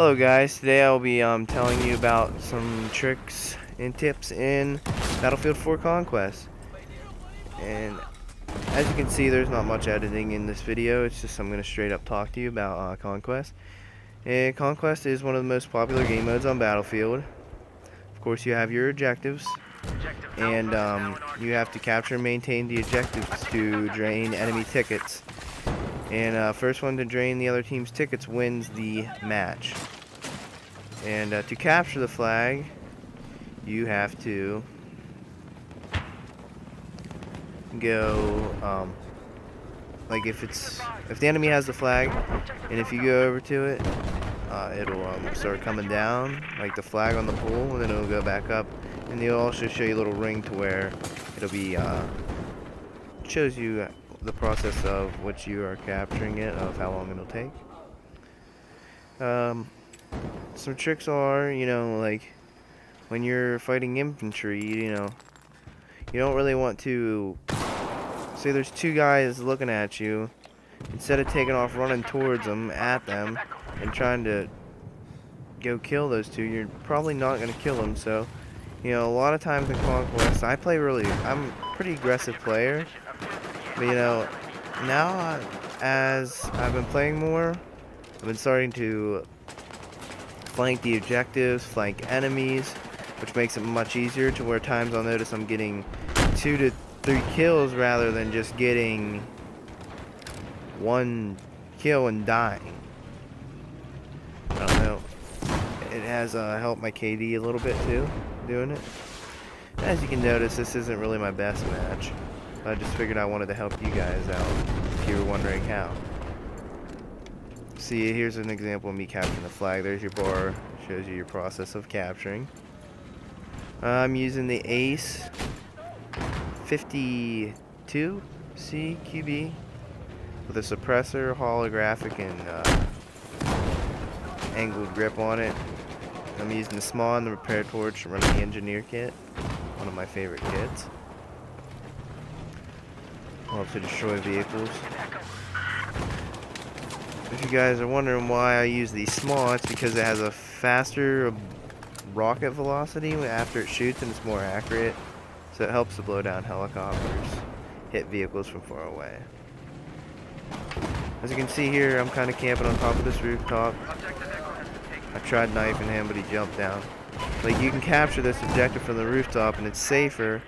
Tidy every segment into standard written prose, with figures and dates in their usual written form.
Hello guys, today I'll be telling you about some tricks and tips in Battlefield 4 Conquest. And as you can see, there's not much editing in this video. It's just I'm going to straight up talk to you about Conquest. And Conquest is one of the most popular game modes on Battlefield. Of course, you have your objectives, and you have to capture and maintain the objectives to drain enemy tickets. And first one to drain the other team's tickets wins the match. And to capture the flag, you have to go like if the enemy has the flag, and if you go over to it, it'll start coming down like the flag on the pole, and then it'll go back up. And they'll also show you a little ring to where it'll be shows you the process of which you are capturing it, of how long it'll take. Some tricks are, like when you're fighting infantry, you don't really want to say there's two guys looking at you. Instead of taking off running towards them, at them, and trying to go kill those two, you're probably not going to kill them. So, a lot of times in Conquest, I'm a pretty aggressive player. But now as I've been playing more, I've been starting to flank the objectives, flank enemies, which makes it much easier, to where times I'll notice I'm getting 2 to 3 kills rather than just getting 1 kill and dying. I don't know. It has helped my KD a little bit too, doing it. As you can notice, this isn't really my best match. I just figured I wanted to help you guys out, if you were wondering how. See, here's an example of me capturing the flag. There's your bar, shows you your process of capturing. I'm using the Ace 52 CQB with a suppressor, holographic, and angled grip on it. I'm using the SMAW and the repair torch, running the engineer kit, one of my favorite kits. Love to destroy vehicles. If you guys are wondering why I use the SMAW, it's because it has a faster rocket velocity after it shoots, and it's more accurate. So it helps to blow down helicopters, hit vehicles from far away. As you can see here, I'm kind of camping on top of this rooftop. I tried knifing him, but he jumped down. Like, you can capture this objective from the rooftop, and it's safer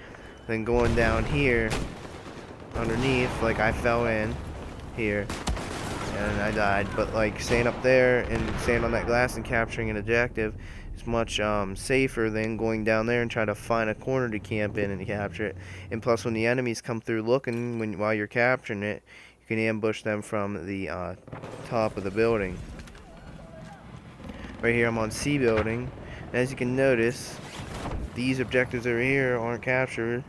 than going down here underneath. Like, I fell in here and I died, but like staying up there and staying on that glass and capturing an objective is much safer than going down there and trying to find a corner to camp in and capture it. And plus, when the enemies come through looking while you're capturing it, you can ambush them from the top of the building. Right here I'm on C building, and as you can notice, these objectives over here aren't captured,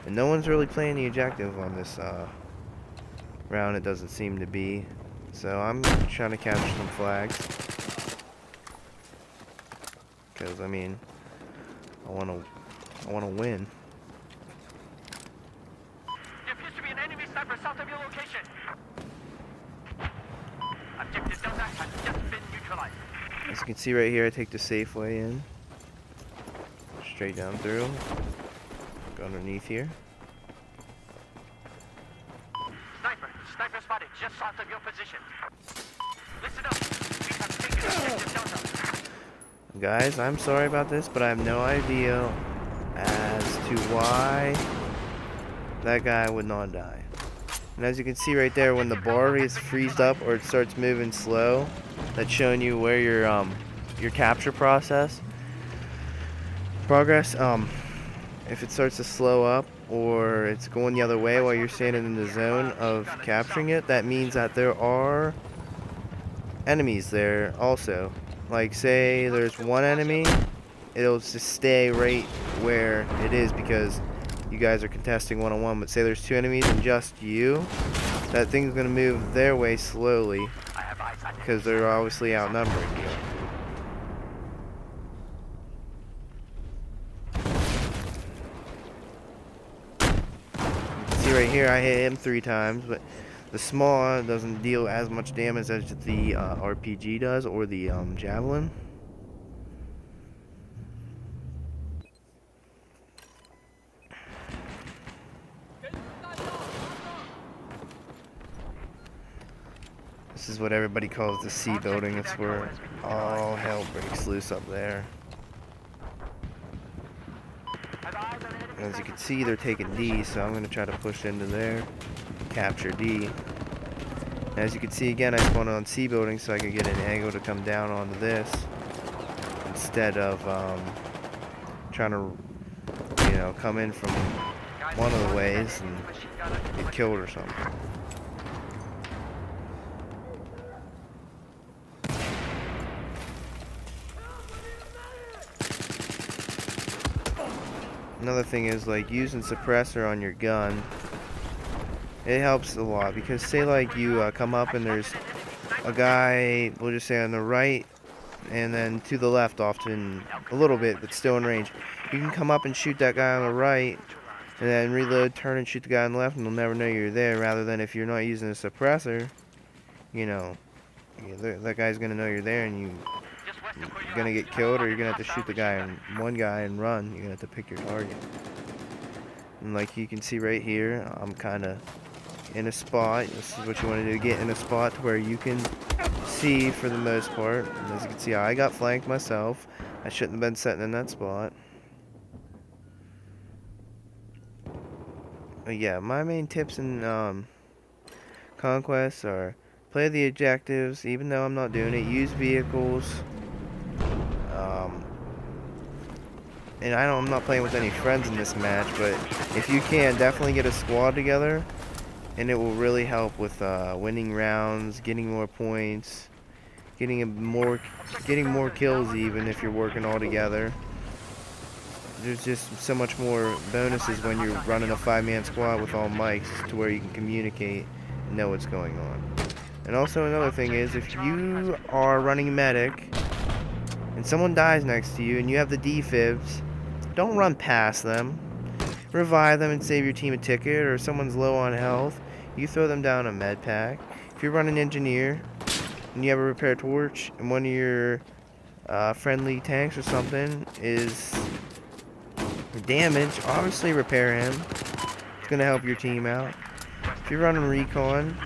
and no one's really playing the objective on this round. It doesn't seem to be. So I'm trying to capture some flags, because I want to win. There appears to be an enemy sniper south of your location. Objective Delta has just been neutralized. As you can see right here, I take the safe way in, straight down through, go underneath here. Sniper spotted just south of your position. Listen up. We have taken objective Delta. Guys, I'm sorry about this, but I have no idea as to why that guy would not die. And as you can see right there, when the bar is freezed up or it starts moving slow, that's showing you where your capture progress. If it starts to slow up, or it's going the other way while you're standing in the zone of capturing it, that means that there are enemies there also. Like, say there's one enemy, it'll just stay right where it is because you guys are contesting one-on-one. But say there's 2 enemies and just you, that thing's gonna move their way slowly because they're obviously outnumbering you. Right here, I hit him 3 times, but The small doesn't deal as much damage as the RPG does, or the javelin. This is what everybody calls the C building. It's where all hell breaks loose up there. As you can see, they're taking D, so I'm going to try to push into there, capture D. As you can see, again, I spawned on C building so I could get an angle to come down onto this, instead of trying to, you know, come in from one of the ways and get killed or something. Another thing is, like, using suppressor on your gun. It helps a lot, because say like you come up and there's a guy, we'll just say on the right, and then to the left often a little bit, but still in range. You can come up and shoot that guy on the right, and then reload, turn and shoot the guy on the left, and they'll never know you're there, rather than if you're not using a suppressor, you know, that guy's going to know you're there, and you're going to get killed, or you're going to have to shoot the guy and one guy and run. You're going to have to pick your target. And like you can see right here, I'm kind of in a spot. This is what you want to do, get in a spot to where you can see for the most part. And as you can see, I got flanked myself. I shouldn't have been sitting in that spot. But yeah, my main tips in Conquest are play the objectives, even though I'm not doing it. Use vehicles. And I'm not playing with any friends in this match, but if you can, definitely get a squad together, and it will really help with winning rounds, getting more points, getting more kills, even if you're working all together. There's just so much more bonuses when you're running a 5-man squad with all mics, to where you can communicate and know what's going on. And also another thing is, if you are running medic and someone dies next to you and you have the defibs, don't run past them. Revive them and save your team a ticket, or if someone's low on health, you throw them down a med pack. If you're running engineer and you have a repair torch and one of your friendly tanks or something is damaged, obviously repair him. It's going to help your team out. If you're running recon,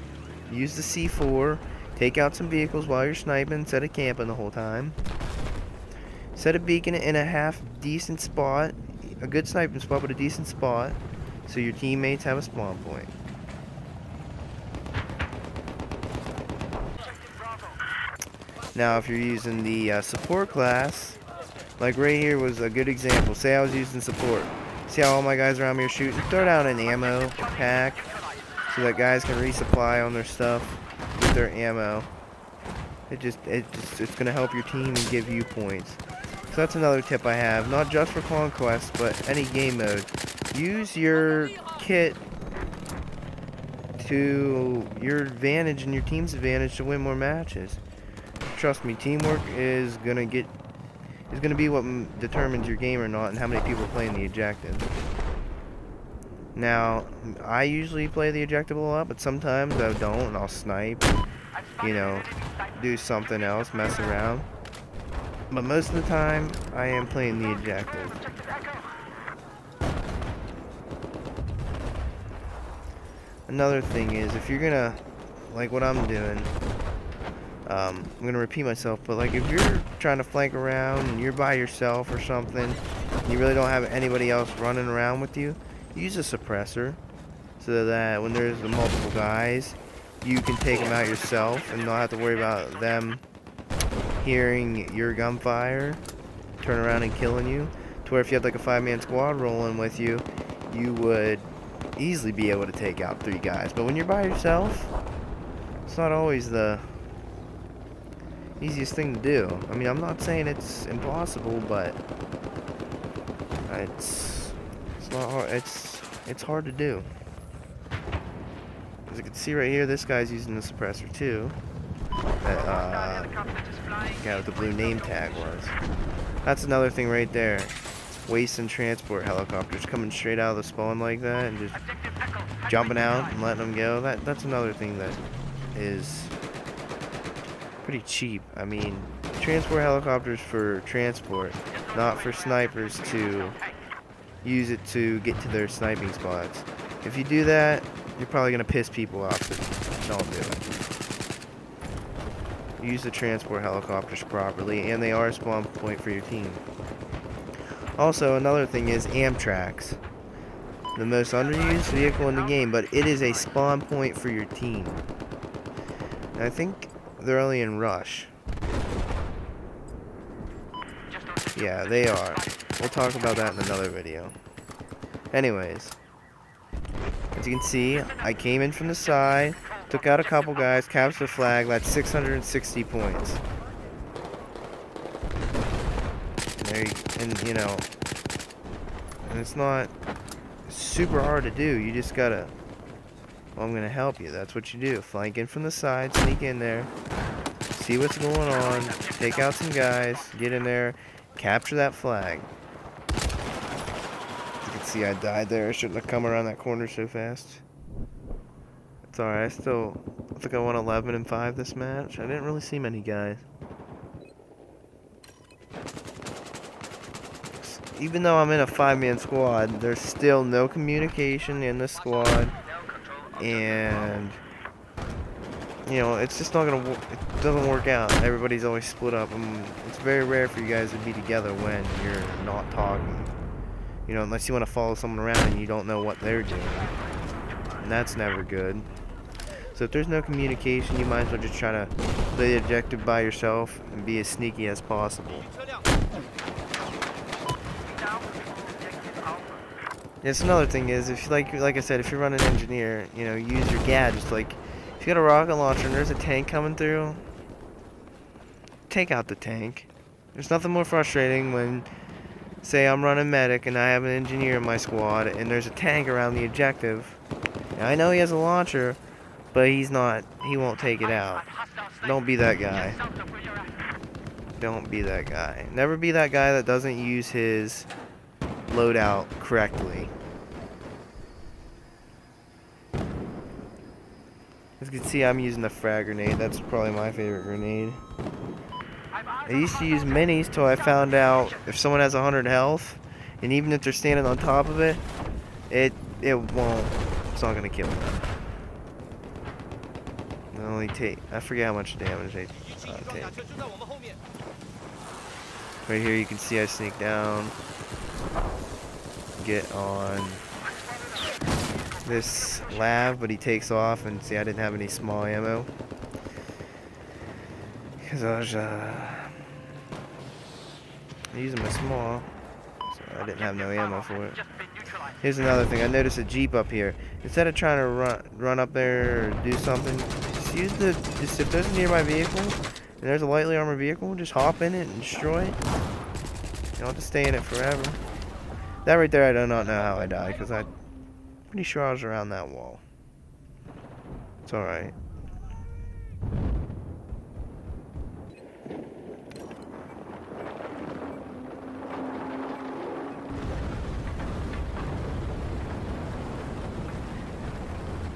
use the C4, take out some vehicles while you're sniping instead of camping the whole time. Set a beacon in a half decent spot, a good sniping spot, but a decent spot, so your teammates have a spawn point. Now, if you're using the support class, like right here was a good example. Say I was using support. See how all my guys around me are shooting? Throw down an ammo pack so that guys can resupply on their stuff with their ammo. It's gonna help your team and give you points. So that's another tip I have, not just for Conquest, but any game mode. Use your kit to your advantage and your team's advantage to win more matches. Trust me, teamwork is gonna be what determines your game or not, and how many people are playing the objective. Now, I usually play the objective a lot, but sometimes I don't, and I'll snipe, you know, do something else, mess around. But most of the time, I am playing the objective. Another thing is, if you're gonna, like what I'm doing, I'm gonna repeat myself, but like if you're trying to flank around and you're by yourself or something, and you really don't have anybody else running around with you, use a suppressor, so that when there's multiple guys, you can take them out yourself and not have to worry about them hearing your gunfire, turn around and killing you. To where if you had like a 5-man squad rolling with you, you would easily be able to take out 3 guys. But when you're by yourself, it's not always the easiest thing to do. I mean, I'm not saying it's impossible, but it's not hard. It's hard to do. As you can see right here, this guy's using the suppressor too. That guy with the blue name tag was. That's another thing right there. wasting transport helicopters coming straight out of the spawn like that and just jumping out and letting them go. That's another thing that is pretty cheap. I mean, transport helicopters for transport, not for snipers to use it to get to their sniping spots. If you do that, you're probably going to piss people off, so don't do it. Use the transport helicopters properly, and they are a spawn point for your team. Also, another thing is Amtracs. The most underused vehicle in the game, but it is a spawn point for your team. And I think they're only in Rush. Yeah, they are. We'll talk about that in another video. Anyways, as you can see, I came in from the side, took out a couple guys, captured the flag. That's 660 points. And you know, and it's not super hard to do. You just gotta, well, I'm gonna help you. That's what you do. Flank in from the side, sneak in there, see what's going on, take out some guys, get in there, capture that flag. As you can see, I died there. I shouldn't have come around that corner so fast. It's alright. I think I won 11-5 this match. I didn't really see many guys. Even though I'm in a 5-man squad, there's still no communication in the squad, and you know, it's just not gonna work. It doesn't work out. Everybody's always split up, and it's very rare for you guys to be together when you're not talking. You know, unless you want to follow someone around and you don't know what they're doing, and that's never good. So if there's no communication, you might as well just try to play the objective by yourself and be as sneaky as possible. Yes, another thing is, if you like I said, if you're running engineer, you know, use your gadgets. Like, if you got a rocket launcher and there's a tank coming through, take out the tank. There's nothing more frustrating when, say, I'm running medic and I have an engineer in my squad and there's a tank around the objective. Now, I know he has a launcher, but he won't take it out. Don't be that guy. Don't be that guy. Never be that guy that doesn't use his loadout correctly. As you can see, I'm using the frag grenade. That's probably my favorite grenade. I used to use minis till I found out if someone has 100 health, and even if they're standing on top of it, it won't. It's not gonna kill them. It only take. I forget how much damage they take. Right here, you can see I sneak down. Get on this lab, but he takes off, and see, I didn't have any small ammo because I was using my small, so I didn't have no ammo for it. Here's another thing. I noticed a Jeep up here. Instead of trying to run up there or do something, just if there's a nearby vehicle and there's a lightly armored vehicle, just hop in it and destroy it. You don't have to stay in it forever. That right there, I do not know how I died, because I'm pretty sure I was around that wall. It's alright.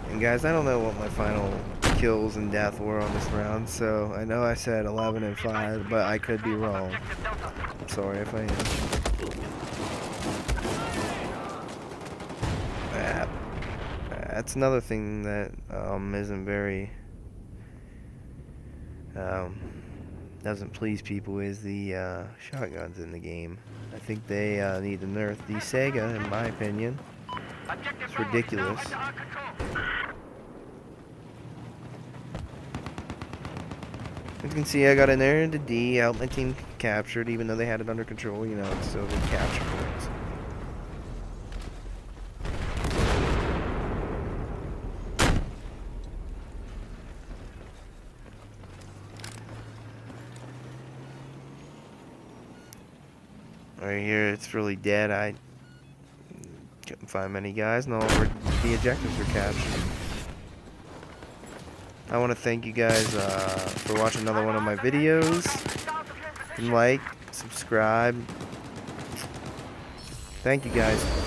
And guys, I don't know what my final kills and death were on this round, so I know I said 11-5, but I could be wrong. I'm sorry if I am. That's another thing that isn't very doesn't please people, is the shotguns in the game. I think they need to nerf the Sega, in my opinion. It's ridiculous. As you can see, I got in there into D, helped my team captured, even though they had it under control. You know, it's still good capture points. Right here, it's really dead. I couldn't find many guys. No, the objectives are captured. I want to thank you guys for watching another one of my videos. Like, subscribe, Thank you, guys.